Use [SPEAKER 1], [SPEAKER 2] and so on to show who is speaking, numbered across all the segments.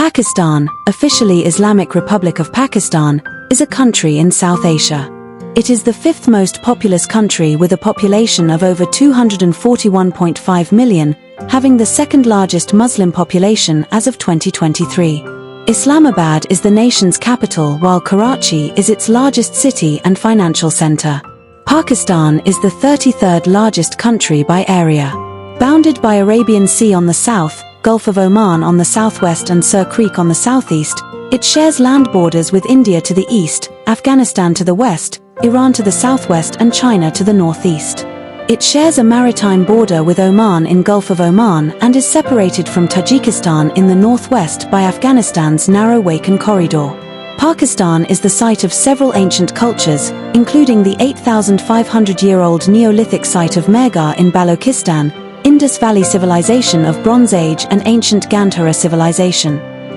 [SPEAKER 1] Pakistan, officially Islamic Republic of Pakistan, is a country in South Asia. It is the fifth most populous country with a population of over 241.5 million, having the second largest Muslim population as of 2023. Islamabad is the nation's capital while Karachi is its largest city and financial center. Pakistan is the 33rd largest country by area. Bounded by Arabian Sea on the south, Gulf of Oman on the southwest and Sur Creek on the southeast, it shares land borders with India to the east, Afghanistan to the west, Iran to the southwest and China to the northeast. It shares a maritime border with Oman in Gulf of Oman and is separated from Tajikistan in the northwest by Afghanistan's narrow Wagah corridor. Pakistan is the site of several ancient cultures, including the 8,500-year-old Neolithic site of Mehrgarh in Balochistan, Indus Valley Civilization of Bronze Age and ancient Gandhara civilization.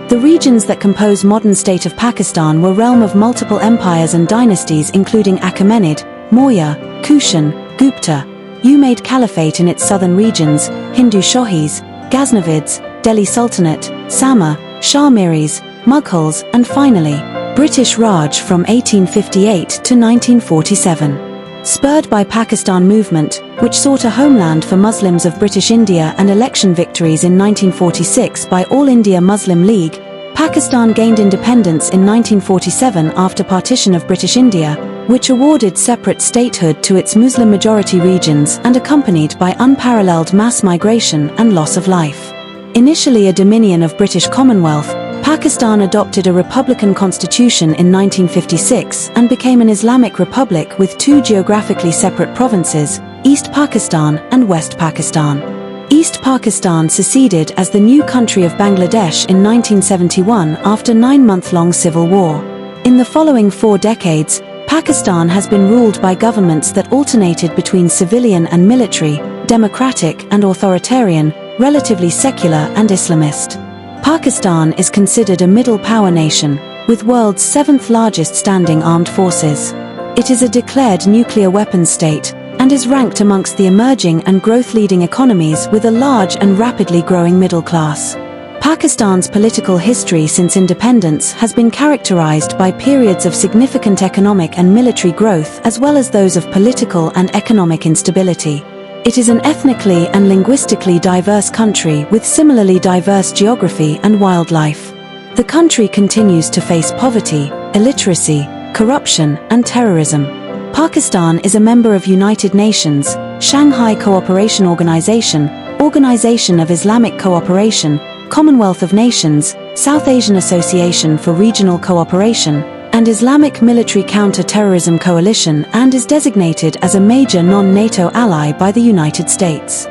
[SPEAKER 1] The regions that compose modern state of Pakistan were realm of multiple empires and dynasties including Achaemenid, Maurya, Kushan, Gupta, Umayyad Caliphate in its southern regions, Hindu Shohis, Ghaznavids, Delhi Sultanate, Sama, Shah Miris, Mughals, and finally, British Raj from 1858 to 1947. Spurred by Pakistan movement, which sought a homeland for Muslims of British India and election victories in 1946 by All India Muslim League, Pakistan gained independence in 1947 after partition of British India, which awarded separate statehood to its Muslim-majority regions and accompanied by unparalleled mass migration and loss of life. Initially a dominion of British Commonwealth, Pakistan adopted a republican constitution in 1956 and became an Islamic republic with two geographically separate provinces, East Pakistan and West Pakistan. East Pakistan seceded as the new country of Bangladesh in 1971 after a 9-month-long civil war. In the following 4 decades, Pakistan has been ruled by governments that alternated between civilian and military, democratic and authoritarian, relatively secular and Islamist. Pakistan is considered a middle power nation, with world's 7th largest standing armed forces. It is a declared nuclear weapons state, and is ranked amongst the emerging and growth-leading economies with a large and rapidly growing middle class. Pakistan's political history since independence has been characterized by periods of significant economic and military growth as well as those of political and economic instability. It is an ethnically and linguistically diverse country with similarly diverse geography and wildlife. The country continues to face poverty, illiteracy, corruption, and terrorism. Pakistan is a member of United Nations, Shanghai Cooperation Organization, Organization of Islamic Cooperation, Commonwealth of Nations, South Asian Association for Regional Cooperation, and Islamic Military Counter-Terrorism Coalition and is designated as a major non-NATO ally by the United States.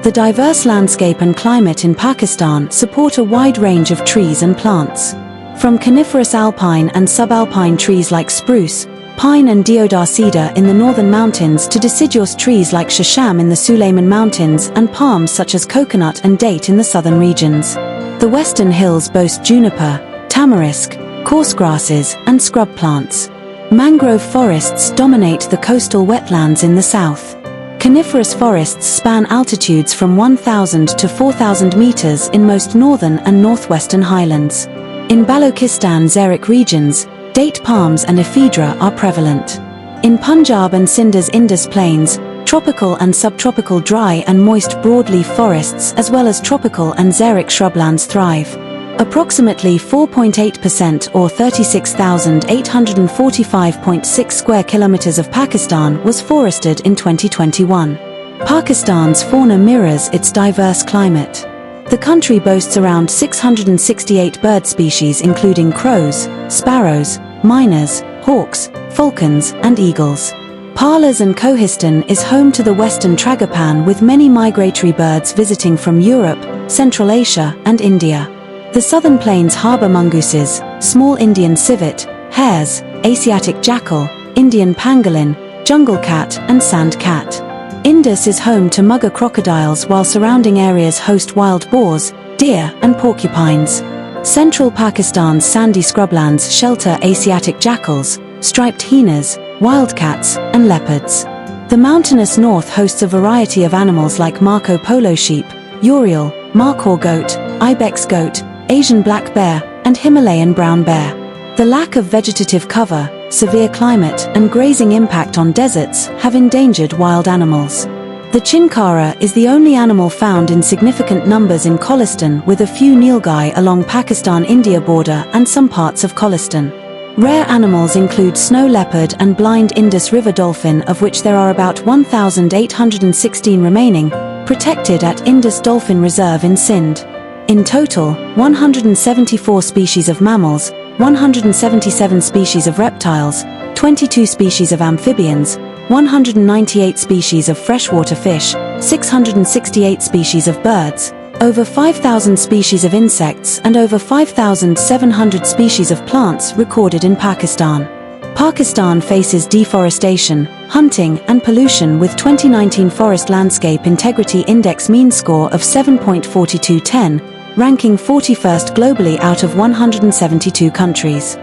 [SPEAKER 1] The diverse landscape and climate in Pakistan support a wide range of trees and plants. From coniferous alpine and subalpine trees like spruce, pine and deodar cedar in the northern mountains to deciduous trees like shasham in the Sulayman Mountains and palms such as coconut and date in the southern regions. The western hills boast juniper, tamarisk, coarse grasses, and scrub plants. Mangrove forests dominate the coastal wetlands in the south. Coniferous forests span altitudes from 1,000 to 4,000 meters in most northern and northwestern highlands. In Balochistan xeric regions, date palms and ephedra are prevalent. In Punjab and Sindh's Indus plains, tropical and subtropical dry and moist broadleaf forests as well as tropical and xeric shrublands thrive. Approximately 4.8% or 36,845.6 square kilometers of Pakistan was forested in 2021. Pakistan's fauna mirrors its diverse climate. The country boasts around 668 bird species including crows, sparrows, miners, hawks, falcons, and eagles. Palas and Kohistan is home to the western tragopan with many migratory birds visiting from Europe, Central Asia, and India. The southern plains harbor mongooses, small Indian civet, hares, Asiatic jackal, Indian pangolin, jungle cat, and sand cat. Indus is home to mugger crocodiles while surrounding areas host wild boars, deer, and porcupines. Central Pakistan's sandy scrublands shelter Asiatic jackals, striped hyenas, wildcats, and leopards. The mountainous north hosts a variety of animals like Marco Polo sheep, Urial, Markhor goat, Ibex goat, Asian black bear, and Himalayan brown bear. The lack of vegetative cover, severe climate, and grazing impact on deserts have endangered wild animals. The chinkara is the only animal found in significant numbers in Kholistan, with a few nilgai along Pakistan-India border and some parts of Kholistan. Rare animals include snow leopard and blind Indus River dolphin, of which there are about 1,816 remaining, protected at Indus Dolphin Reserve in Sindh. In total, 174 species of mammals, 177 species of reptiles, 22 species of amphibians, 198 species of freshwater fish, 668 species of birds, over 5,000 species of insects and over 5,700 species of plants recorded in Pakistan. Pakistan faces deforestation, hunting and pollution, with 2019 Forest Landscape Integrity Index mean score of 7.4210, ranking 41st globally out of 172 countries.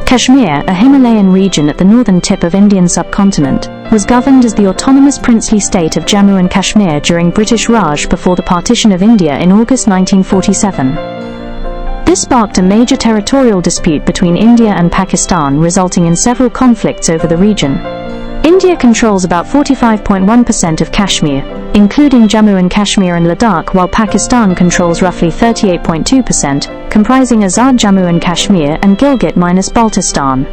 [SPEAKER 2] Kashmir, a Himalayan region at the northern tip of Indian subcontinent, was governed as the autonomous princely state of Jammu and Kashmir during British Raj before the partition of India in August 1947. This sparked a major territorial dispute between India and Pakistan, resulting in several conflicts over the region. India controls about 45.1% of Kashmir, including Jammu and Kashmir and Ladakh, while Pakistan controls roughly 38.2%, comprising Azad Jammu and Kashmir and Gilgit-Baltistan.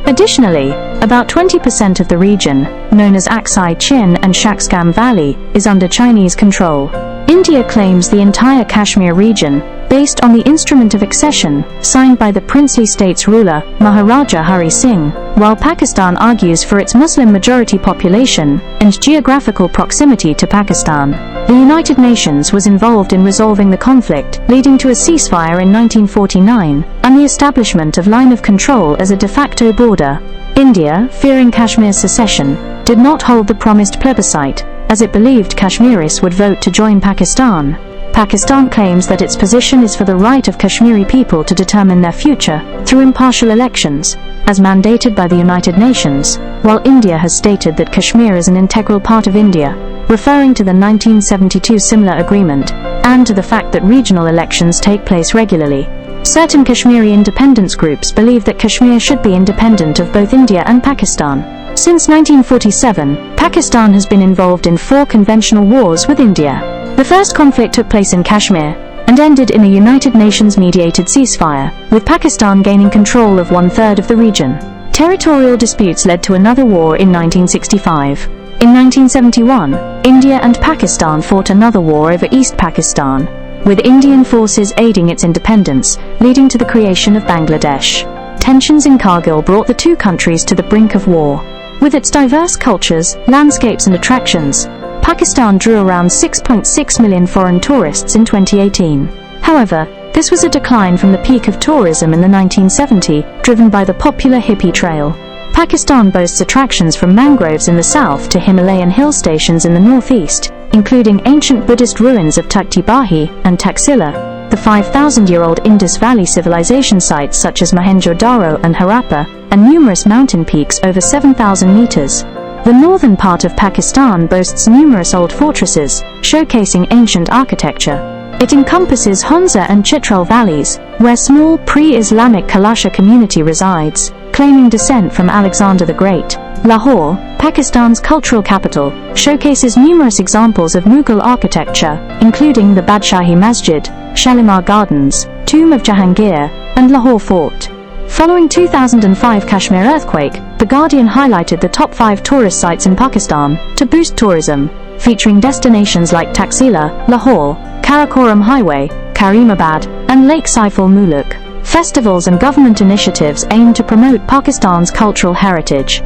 [SPEAKER 2] Additionally, about 20% of the region, known as Aksai Chin and Shaksgam Valley, is under Chinese control. India claims the entire Kashmir region, based on the Instrument of Accession, signed by the princely state's ruler, Maharaja Hari Singh, while Pakistan argues for its Muslim-majority population and geographical proximity to Pakistan. The United Nations was involved in resolving the conflict, leading to a ceasefire in 1949, and the establishment of line of control as a de facto border. India, fearing Kashmir's secession, did not hold the promised plebiscite, as it believed Kashmiris would vote to join Pakistan. Pakistan claims that its position is for the right of Kashmiri people to determine their future through impartial elections, as mandated by the United Nations, while India has stated that Kashmir is an integral part of India, referring to the 1972 Simla Agreement, and to the fact that regional elections take place regularly. Certain Kashmiri independence groups believe that Kashmir should be independent of both India and Pakistan. Since 1947, Pakistan has been involved in 4 conventional wars with India. The first conflict took place in Kashmir, and ended in a United Nations-mediated ceasefire, with Pakistan gaining control of 1/3 of the region. Territorial disputes led to another war in 1965. In 1971, India and Pakistan fought another war over East Pakistan, with Indian forces aiding its independence, leading to the creation of Bangladesh. Tensions in Kargil brought the two countries to the brink of war. With its diverse cultures, landscapes and attractions, Pakistan drew around 6.6 million foreign tourists in 2018. However, this was a decline from the peak of tourism in the 1970s, driven by the popular hippie trail. Pakistan boasts attractions from mangroves in the south to Himalayan hill stations in the northeast, including ancient Buddhist ruins of Takhti Bahi and Taxila, the 5,000-year-old Indus Valley civilization sites such as Mohenjo-Daro and Harappa, and numerous mountain peaks over 7,000 meters. The northern part of Pakistan boasts numerous old fortresses, showcasing ancient architecture. It encompasses Honza and Chitral valleys, where small pre-Islamic Kalasha community resides, claiming descent from Alexander the Great. Lahore, Pakistan's cultural capital, showcases numerous examples of Mughal architecture, including the Badshahi Masjid, Shalimar Gardens, Tomb of Jahangir, and Lahore Fort. Following 2005 Kashmir earthquake, The Guardian highlighted the top 5 tourist sites in Pakistan to boost tourism, featuring destinations like Taxila, Lahore, Karakoram Highway, Karimabad, and Lake Saiful-Muluk. Festivals and government initiatives aim to promote Pakistan's cultural heritage.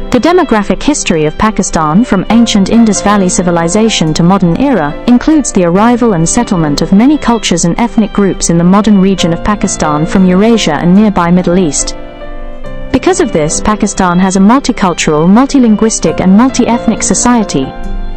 [SPEAKER 2] The demographic history of Pakistan from ancient Indus Valley civilization to modern era includes the arrival and settlement of many cultures and ethnic groups in the modern region of Pakistan from Eurasia and nearby Middle East. Because of this, Pakistan has a multicultural, multilinguistic and multi-ethnic society.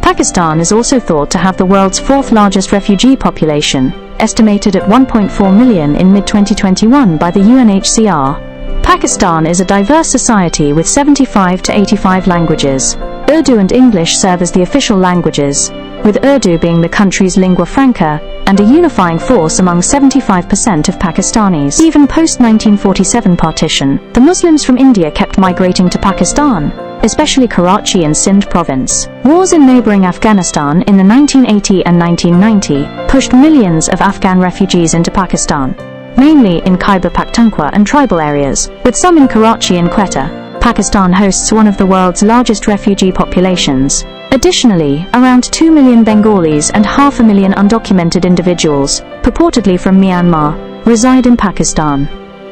[SPEAKER 2] Pakistan is also thought to have the world's 4th largest refugee population, estimated at 1.4 million in mid-2021 by the UNHCR. Pakistan is a diverse society with 75 to 85 languages. Urdu and English serve as the official languages. with Urdu being the country's lingua franca and a unifying force among 75% of Pakistanis. Even post-1947 partition, the Muslims from India kept migrating to Pakistan, especially Karachi and Sindh province. Wars in neighboring Afghanistan in the 1980 and 1990 pushed millions of Afghan refugees into Pakistan, mainly in Khyber Pakhtunkhwa and tribal areas, with some in Karachi and Quetta. Pakistan hosts one of the world's largest refugee populations. Additionally, around 2 million Bengalis and 500,000 undocumented individuals, purportedly from Myanmar, reside in Pakistan.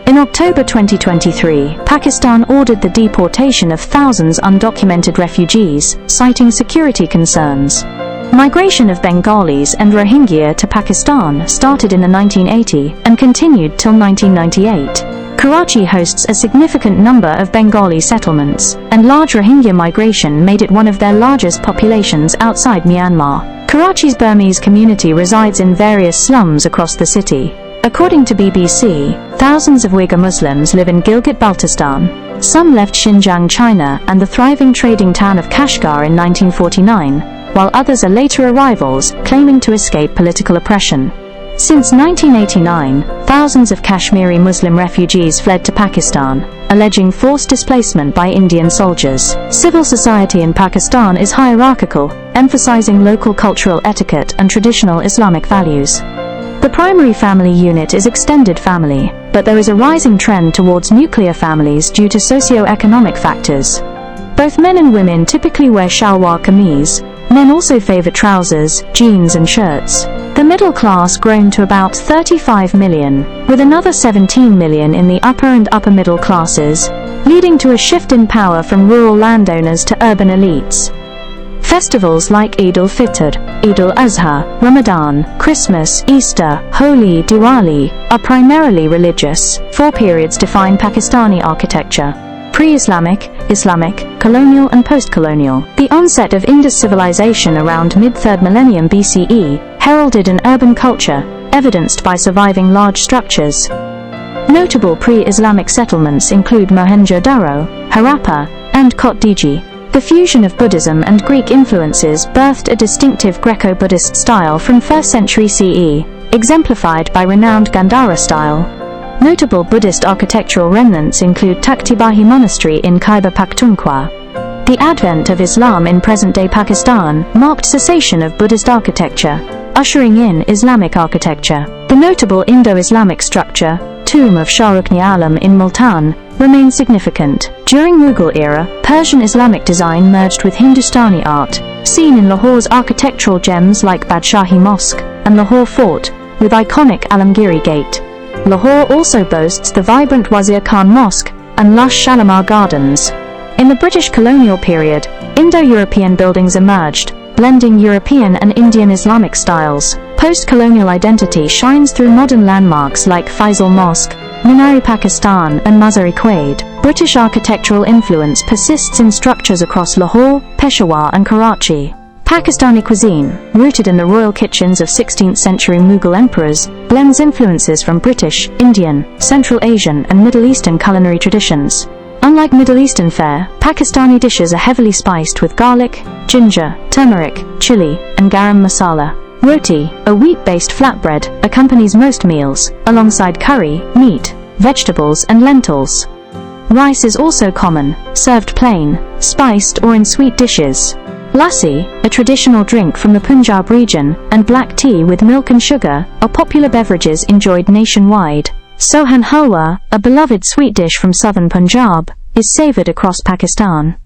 [SPEAKER 2] In October 2023, Pakistan ordered the deportation of thousands undocumented refugees, citing security concerns. Migration of Bengalis and Rohingya to Pakistan started in the 1980s and continued till 1998. Karachi hosts a significant number of Bengali settlements, and large Rohingya migration made it one of their largest populations outside Myanmar. Karachi's Burmese community resides in various slums across the city. According to BBC, thousands of Uyghur Muslims live in Gilgit-Baltistan. Some left Xinjiang, China, and the thriving trading town of Kashgar in 1949, while others are later arrivals, claiming to escape political oppression. Since 1989, thousands of Kashmiri Muslim refugees fled to Pakistan, alleging forced displacement by Indian soldiers. Civil society in Pakistan is hierarchical, emphasizing local cultural etiquette and traditional Islamic values. The primary family unit is extended family, but there is a rising trend towards nuclear families due to socio-economic factors. Both men and women typically wear shalwar kameez. Men also favor trousers, jeans and shirts. The middle class grown to about 35 million, with another 17 million in the upper and upper middle classes, leading to a shift in power from rural landowners to urban elites. Festivals like Eid al-Fitr, Eid al-Azha, Ramadan, Christmas, Easter, Holi, Diwali are primarily religious. Four periods define Pakistani architecture: pre-Islamic, Islamic, colonial and post-colonial. The onset of Indus civilization around mid-3rd millennium BCE heralded an urban culture, evidenced by surviving large structures. Notable pre-Islamic settlements include Mohenjo-Daro, Harappa, and Kot Diji. The fusion of Buddhism and Greek influences birthed a distinctive Greco-Buddhist style from 1st century CE, exemplified by renowned Gandhara style. Notable Buddhist architectural remnants include Takhti Bahi Monastery in Khyber Pakhtunkhwa. The advent of Islam in present-day Pakistan marked cessation of Buddhist architecture, ushering in Islamic architecture. The notable Indo-Islamic structure, Tomb of Shah Rukn-e-Alam in Multan, remains significant. During Mughal era, Persian Islamic design merged with Hindustani art, seen in Lahore's architectural gems like Badshahi Mosque and Lahore Fort, with iconic Alamgiri Gate. Lahore also boasts the vibrant Wazir Khan Mosque and lush Shalimar Gardens. In the British colonial period, Indo-European buildings emerged, blending European and Indian Islamic styles. Post-colonial identity shines through modern landmarks like Faisal Mosque, Minar-e-Pakistan and Mazar-e-Quaid. British architectural influence persists in structures across Lahore, Peshawar and Karachi. Pakistani cuisine, rooted in the royal kitchens of 16th century Mughal emperors, blends influences from British, Indian, Central Asian and Middle Eastern culinary traditions. Unlike Middle Eastern fare, Pakistani dishes are heavily spiced with garlic, ginger, turmeric, chili, and garam masala. Roti, a wheat-based flatbread, accompanies most meals, alongside curry, meat, vegetables and lentils. Rice is also common, served plain, spiced or in sweet dishes. Lassi, a traditional drink from the Punjab region, and black tea with milk and sugar are popular beverages enjoyed nationwide. Sohan halwa, a beloved sweet dish from southern Punjab, is savoured across Pakistan.